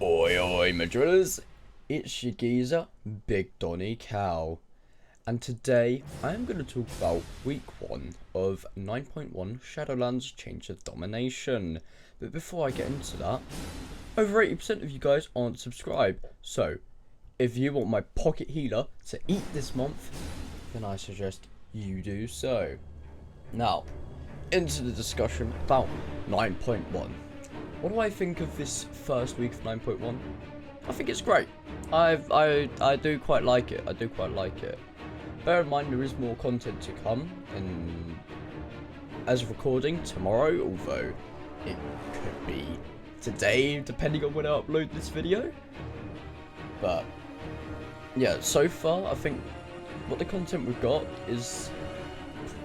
Oi oi my drillers, it's your geezer, Big Donny Cal, and today I am going to talk about week 1 of 9.1 Shadowlands Change of Domination. But before I get into that, over 80% of you guys aren't subscribed, so if you want my pocket healer to eat this month, then I suggest you do so. Now, into the discussion about 9.1. What do I think of this first week of 9.1? I think it's great. I do quite like it. Bear in mind there is more content to come as recording tomorrow, although it could be today depending on when I upload this video. But yeah, so far I think what the content we've got is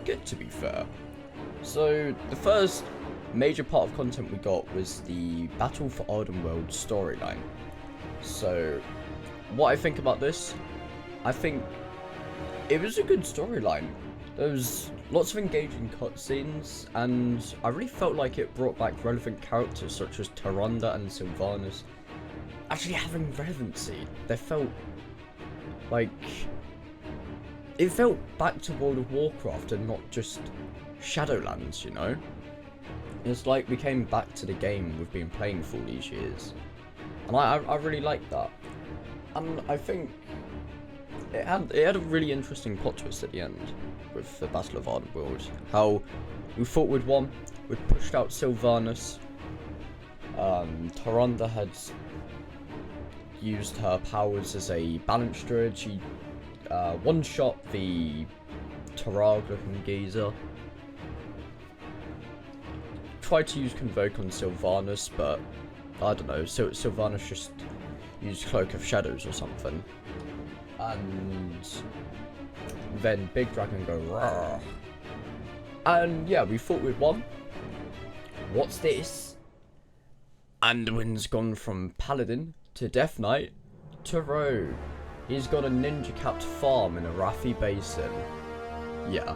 good, to be fair. So the first major part of content we got was the Battle for Ardenweald storyline. So what I think about this, I think it was a good storyline. There was lots of engaging cutscenes, and I really felt like it brought back relevant characters such as Tyrande and Sylvanas actually having relevancy. They felt like it felt back to World of Warcraft and not just Shadowlands, you know? It's like we came back to the game we've been playing for all these years. And I really like that. And I think it had a really interesting plot twist at the end with the Battle of Ardenweald. How we thought we'd won, we'd pushed out Sylvanas. Tyrande had used her powers as a balance druid. She one-shot the Tarag looking geezer. Tried to use Convoke on Sylvanas, but I don't know, Sylvanas just used Cloak of Shadows or something. And then Big Dragon go Rawr. And yeah, we thought we'd won. What's this? Anduin's gone from Paladin to Death Knight to Rogue. He's got a ninja capped farm in a Rafi Basin. Yeah.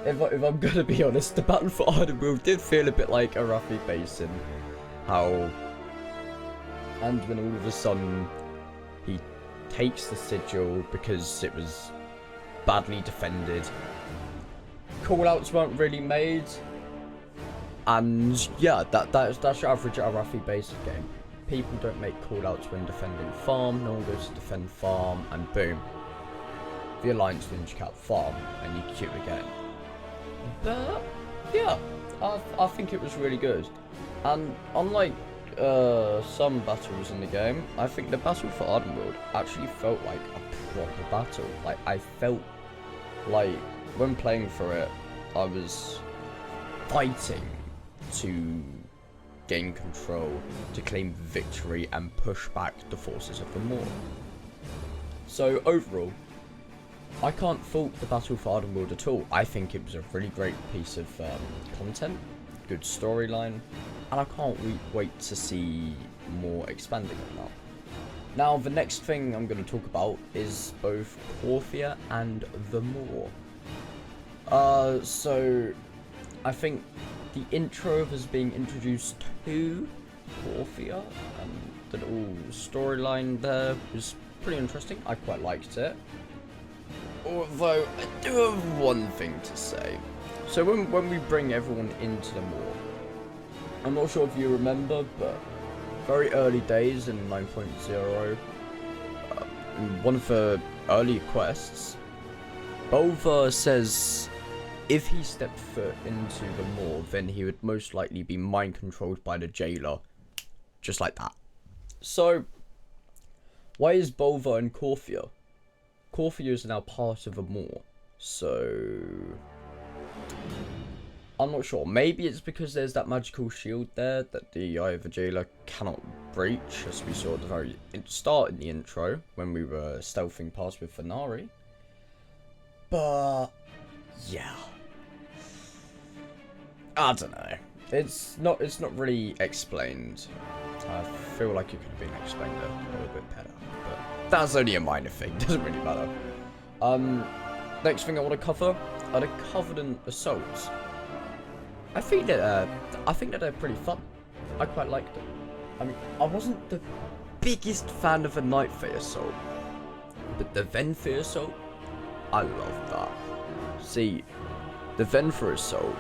If I'm gonna be honest, the Battle for Ardenweald did feel a bit like a Rafi Basin. How Anduin all of a sudden he takes the sigil because it was badly defended. Callouts weren't really made. And yeah, that's your average Rafi Basin game. People don't make callouts when defending farm, no one goes to defend farm, and boom. The Alliance Ninja Cap farm, and you queue again. But yeah, I think it was really good. And unlike some battles in the game, I think the Battle for Ardenweald actually felt like a proper battle. Like, I felt like when playing for it, I was fighting to gain control, to claim victory and push back the forces of the Maw. So overall, I can't fault the Battle for Ardenweald at all. I think it was a really great piece of content, good storyline, and I can't wait to see more expanding on that. Now, the next thing I'm going to talk about is both Korthia and the Maw. So I think the intro of us being introduced to Korthia and the little storyline there was pretty interesting. I quite liked it. Although, I do have one thing to say. So when we bring everyone into the Maw, I'm not sure if you remember, but very early days in 9.0, one of the early quests, Bolvar says if he stepped foot into the Maw, then he would most likely be mind controlled by the jailer. Just like that. So, why is Bolvar in Korthia? Korthia is now part of a Maw, so I'm not sure. Maybe it's because there's that magical shield there that the Eye of the Jailer cannot breach, as we saw at the very start in the intro when we were stealthing past with Fenari. But yeah, I don't know. It's not really explained. I feel like it could have been explained a little bit better, but that's only a minor thing, doesn't really matter. Next thing I want to cover are the Covenant Assaults. I think that they're pretty fun. I quite like them. I mean, I wasn't the biggest fan of a Night Fae assault, but the Venthyr assault, I love that. See, the Venthyr assault,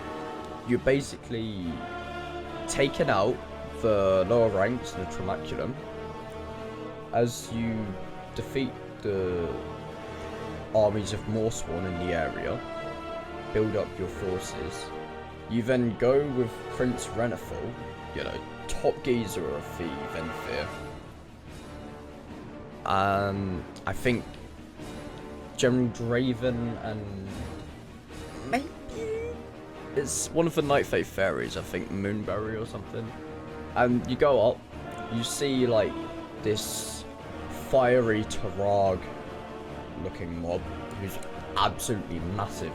you're basically taking out the lower ranks of the Tramaculum as you defeat the armies of Morsworn in the area, build up your forces. You then go with Prince Renethal, you know, top geezer of the Venthyr. I think General Draven and maybe it's one of the Night Fae fairies, I think Moonberry or something. And you go up, you see like this fiery Tarag looking mob who's absolutely massive.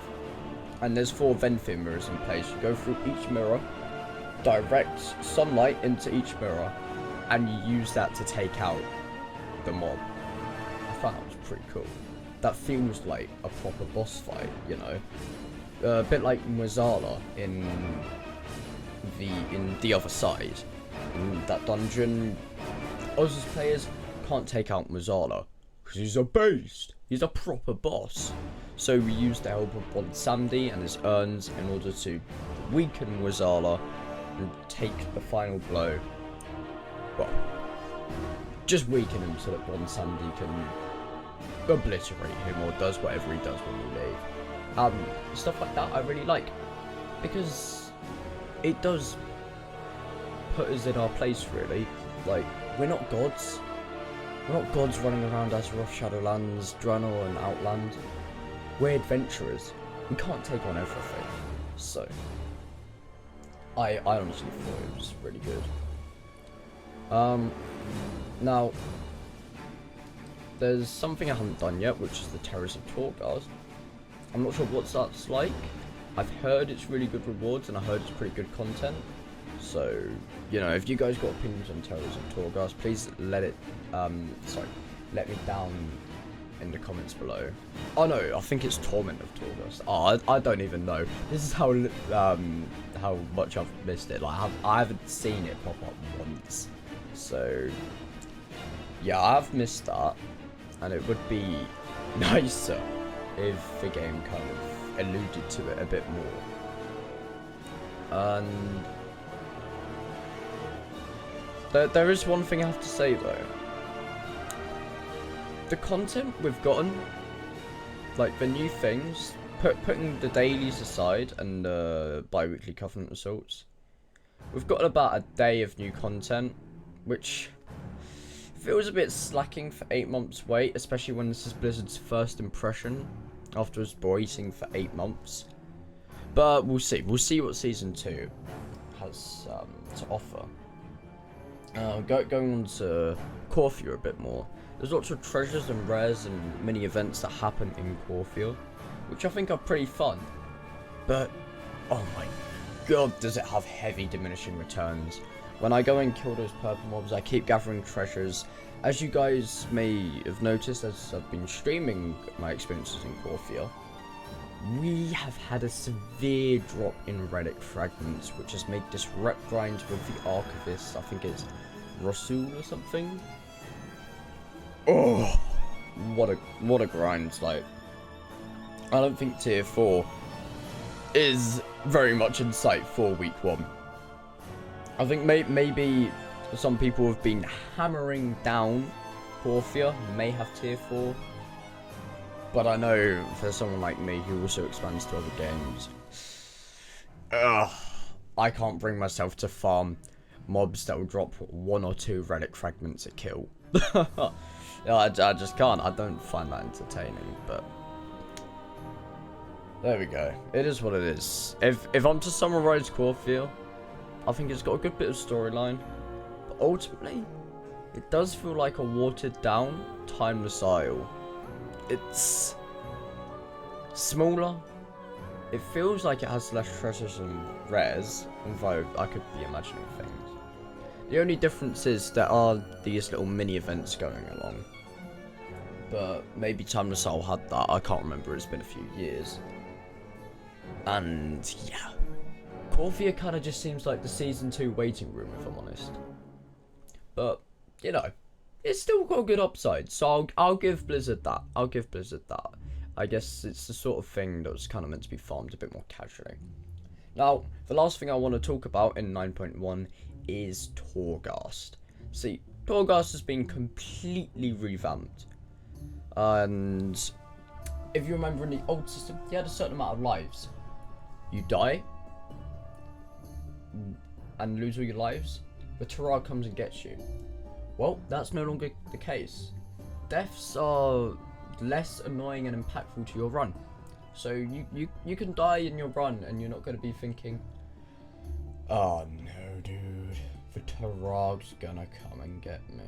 And there's 4 Venthyr mirrors in place. You go through each mirror, direct sunlight into each mirror, and you use that to take out the mob. I thought that was pretty cool. That feels like a proper boss fight, you know. A bit like Mwazala in the other side. In that dungeon, Oz's players can't take out Mwazala because he's a beast. He's a proper boss. So we used the help of Bonsandi and his urns in order to weaken Mwazala and take the final blow. Well, just weaken him so that Bonsandi can obliterate him or does whatever he does when we leave. Stuff like that I really like, because it does put us in our place, really. Like, we're not gods. We're not gods running around Azeroth, Shadowlands, Draenor and Outland. We're adventurers. We can't take on everything. So, I honestly thought it was really good. Now, there's something I haven't done yet, which is the Terrors of Torghast. I'm not sure what that's like. I've heard it's really good rewards, and I heard it's pretty good content. So, you know, if you guys got opinions on Terrors of Torghast, please let me down in the comments below. Oh no, I think it's Torment of Torghast. Oh, I don't even know. This is how much I've missed it. Like, I haven't seen it pop up once. So, yeah, I've missed that, and it would be nicer if the game kind of alluded to it a bit more. And there is one thing I have to say though. The content we've gotten, like the new things, putting the dailies aside and the bi-weekly Covenant assaults, we've gotten about a day of new content, which feels a bit slacking for 8 months wait, especially when this is Blizzard's first impression after us waiting for 8 months. But we'll see. We'll see what Season 2 has to offer. Going on to Corfia a bit more. There's lots of treasures and rares and mini events that happen in Corfia, which I think are pretty fun. But, oh my god, does it have heavy diminishing returns. When I go and kill those purple mobs, I keep gathering treasures. As you guys may have noticed, as I've been streaming my experiences in Corfia, we have had a severe drop in relic fragments, which has made this rep grind with the Archivist, I think it's Rasul or something. Oh, what a grind. Like, I don't think tier 4 is very much in sight for week 1. I think maybe some people have been hammering down Corfia, may have tier 4. But I know for someone like me who also expands to other games, I can't bring myself to farm mobs that will drop 1 or 2 relic fragments a kill. I just can't. I don't find that entertaining, but there we go. It is what it is. If I'm to summarize Corfia, I think it's got a good bit of storyline, but ultimately, it does feel like a watered down, timeless isle. It's smaller. It feels like it has less treasures and rares, although I could be imagining things. The only difference is there are these little mini events going along. But maybe Timeless Isle had that, I can't remember, it's been a few years. And yeah, Corfia kind of just seems like the Season 2 waiting room, if I'm honest. but you know, it's still got a good upside. So I'll give Blizzard that. I'll give Blizzard that. I guess it's the sort of thing that was kind of meant to be farmed a bit more casually. Now, the last thing I want to talk about in 9.1 is Torghast. See, Torghast has been completely revamped. And if you remember in the old system, you had a certain amount of lives. You die and lose all your lives, the Terrar comes and gets you. Well, that's no longer the case. Deaths are less annoying and impactful to your run. So you can die in your run and you're not going to be thinking, oh no dude, the Terrar's gonna come and get me.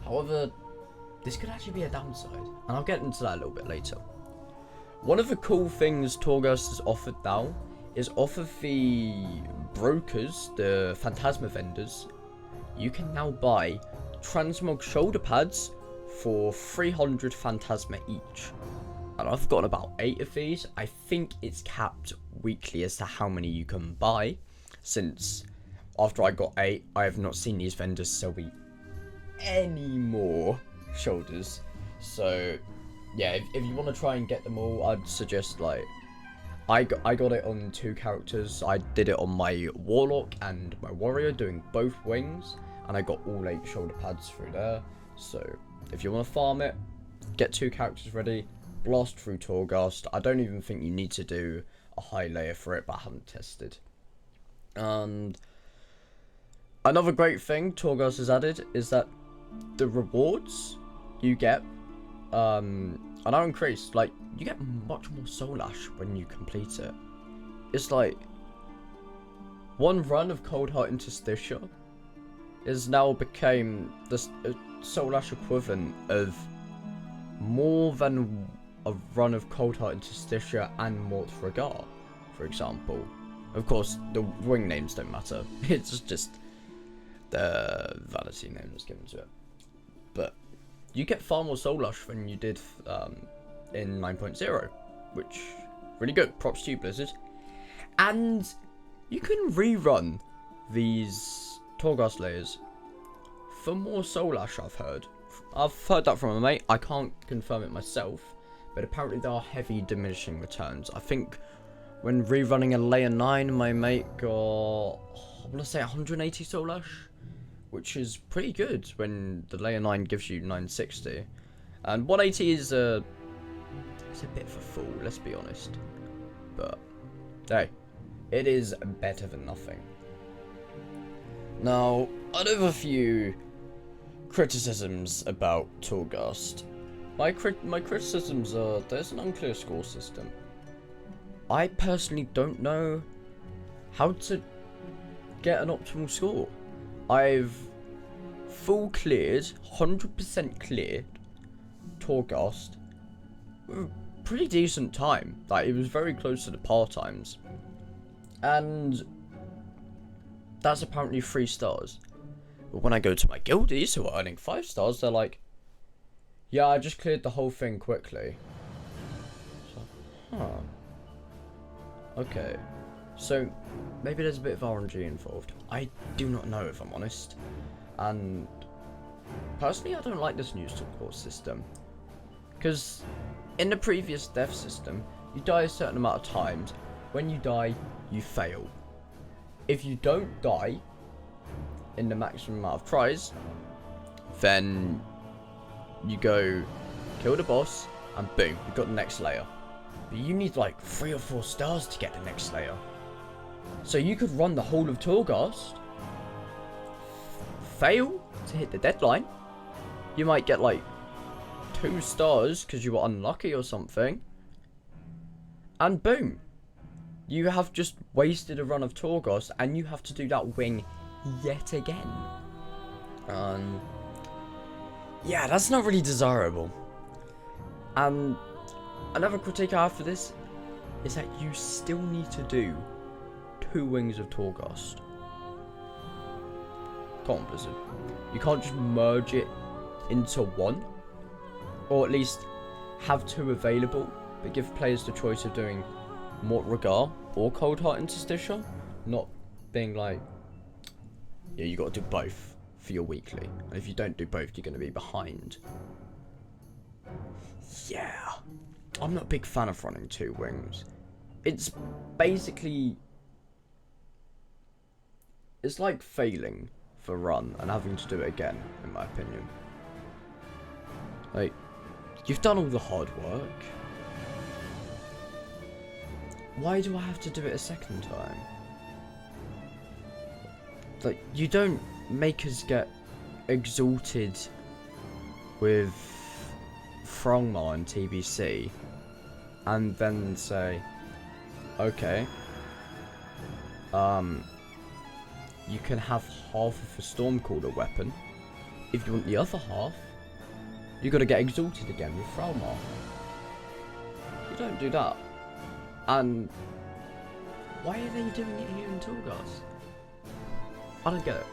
However, this could actually be a downside, and I'll get into that a little bit later. One of the cool things Torghast has offered now is off of the brokers, the Phantasma vendors, you can now buy transmog shoulder pads for 300 Phantasma each. And I've got about 8 of these. I think it's capped weekly as to how many you can buy, since after I got 8, I have not seen these vendors sell me any more shoulders. So yeah, if you want to try and get them all, I'd suggest, like, I got it on 2 characters. I did it on my Warlock and my Warrior, doing both wings, and I got all 8 shoulder pads through there. So if you want to farm it, get 2 characters ready, blast through Torghast. I don't even think you need to do a high layer for it, but I haven't tested. And another great thing Torghast has added is that the rewards you get are now increased. Like, you get much more Soul Ash when you complete it. It's like 1 run of Cold Heart Interstitia is now became the Soul Ash equivalent of more than a run of Cold Heart Interstitia and Mort Fragar, for example. Of course, the wing names don't matter. It's just the vanity name that's given to it. But you get far more Soul Ash than you did in 9.0, which really good. Props to you, Blizzard. And you can rerun these Torghast layers for more Soul Ash, I've heard. I've heard that from a mate. I can't confirm it myself, but apparently there are heavy diminishing returns. I think when rerunning a layer 9, my mate got, I want to say 180 Soul Ash, which is pretty good when the layer 9 gives you 960. And 180 is it's a bit of a fool, let's be honest. But hey, it is better than nothing. Now, I have a few criticisms about Torghast. My criticisms are, there's an unclear score system. I personally don't know how to get an optimal score. I've full cleared, 100% cleared Torghast with a pretty decent time. Like, it was very close to the par times. And that's apparently 3 stars. But when I go to my guildies who are earning 5 stars, they're like, yeah, I just cleared the whole thing quickly. So, okay. So, maybe there's a bit of RNG involved. I do not know, if I'm honest. And personally, I don't like this new support system. Because in the previous death system, you die a certain amount of times. When you die, you fail. If you don't die in the maximum amount of tries, then you go kill the boss, and boom, you've got the next layer. But you need like 3 or 4 stars to get the next layer. So you could run the whole of Torghast, fail to hit the deadline. You might get like 2 stars because you were unlucky or something. And boom, you have just wasted a run of Torghast, and you have to do that wing yet again. Yeah, that's not really desirable. And another critique I have for this is that you still need to do 2 wings of Torghast. Come on, Blizzard. You can't just merge it into 1. Or at least have 2 available, but give players the choice of doing Mort Ragar or Cold Heart Interstitia. Not being like, Yeah, you got to do both for your weekly. And if you don't do both, you're going to be behind. Yeah. I'm not a big fan of running 2 wings. It's basically... It's like failing for run and having to do it again, in my opinion. Like, you've done all the hard work. Why do I have to do it a second time? Like, you don't make us get exalted with Frongma and TBC and then say, okay, you can have half of a Stormcaller weapon. If you want the other half, you got to get exalted again with Frogmar. You don't do that. And why are they doing it here in Torghast? I don't get it.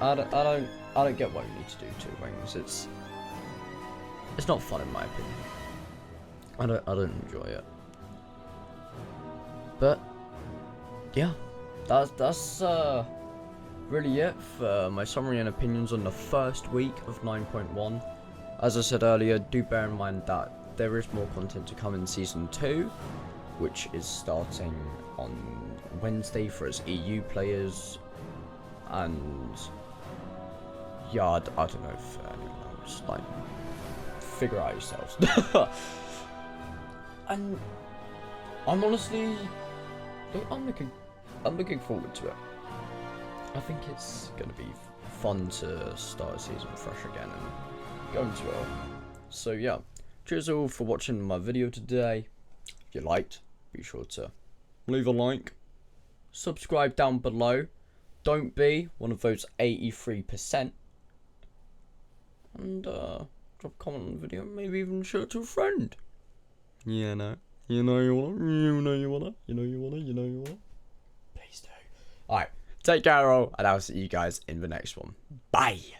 I don't get why we need to do 2 wings. It's not fun in my opinion. I don't enjoy it. But yeah, that's really it for my summary and opinions on the first week of 9.1. As I said earlier, do bear in mind that there is more content to come in Season 2, which is starting on Wednesday for us EU players. And yeah, I don't know if anyone knows, like, figure out yourselves. And I'm honestly, I'm looking forward to it. I think it's going to be fun to start a season fresh again and go into it. So yeah, cheers all for watching my video today. If you liked, be sure to leave a like, subscribe down below. Don't be one of those 83%. And drop a comment on the video, maybe even share it to a friend. Yeah, no. You know you wanna. Please do. Alright, take care all, and I'll see you guys in the next one. Bye!